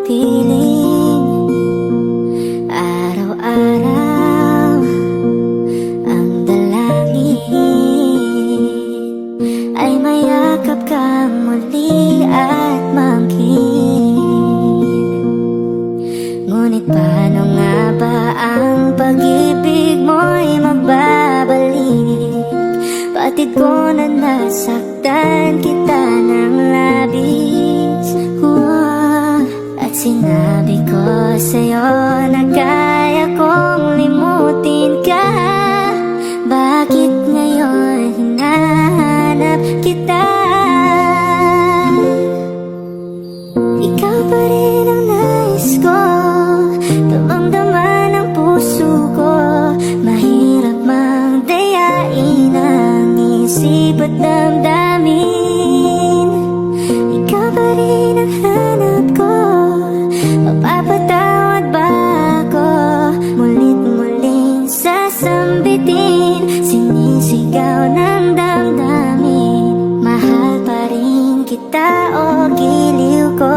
piling. Araw-araw ang dalangin ay mayakap kang muli at mangkin. Ngunit paano nga ba ang pag-ibig mo'y magbabalik? Batid ko na nasaktan kita ng labis. At sinabi ko sa'yo na kaya kong limutin ka. Bakit ngayon hinahanap kita? Ikaw pa rin ang nais ko, damang-dama ng puso ko. Mahirap mang dayain ang isip at damdamin. Ikaw pa rin ang hanap ko, mapapatawad ba ako? Mulit-muling sasambitin, sinisigaw ng damdamin. Mahal pa rin kita o giliw ko.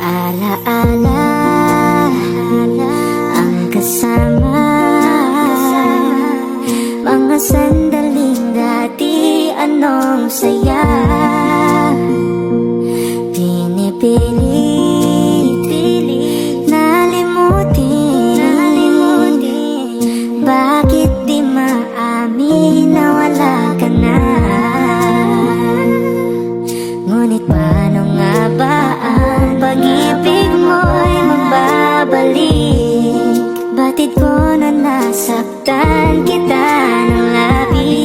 Alaala ang kasama, mga sandaling dati anong saya. Pinipilit nalimutin, bakit di maamin na wala ka na? Ngunit paano nga ba ang pag-ibig mo'y magbabalik? Batid ko na nasaktan kita ng labis.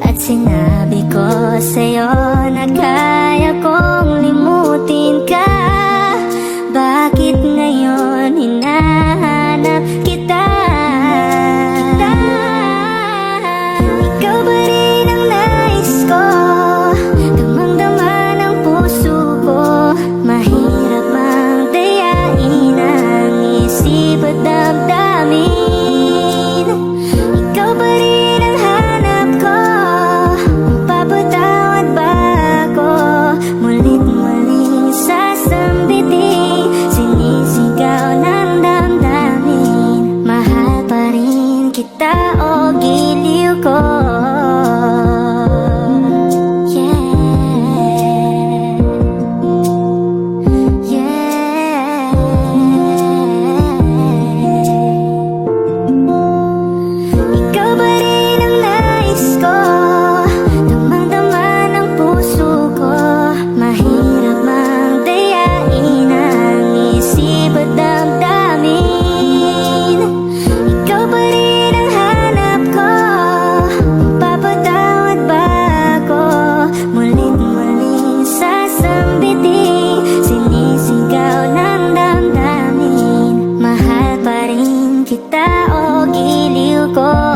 At sinabi ko sa'yo na kaya kong limutin ka. Bakit ngayon hinahanap kita? Ikaw ba rin ang nais ko, damang-dama ng puso ko. Mahirap mang dayain ang isip at damdamin. Ikaw ba rin ang hanap ko, mapapatawad ba ako? Mulit-muling sasambitin, sinisigaw ng damdamin. Mahal pa rin kita o giliw ko. Ikaw ba rin ang nais ko, damang-dama ng puso ko. Mahirap mang dayain ang isip at damdamin. Ikaw ba rin ang hanap ko, mapapatawad ba ako? Mulit-muling sasambitin, sinisigaw ng damdamin. Mahal pa rin kita o giliw ko.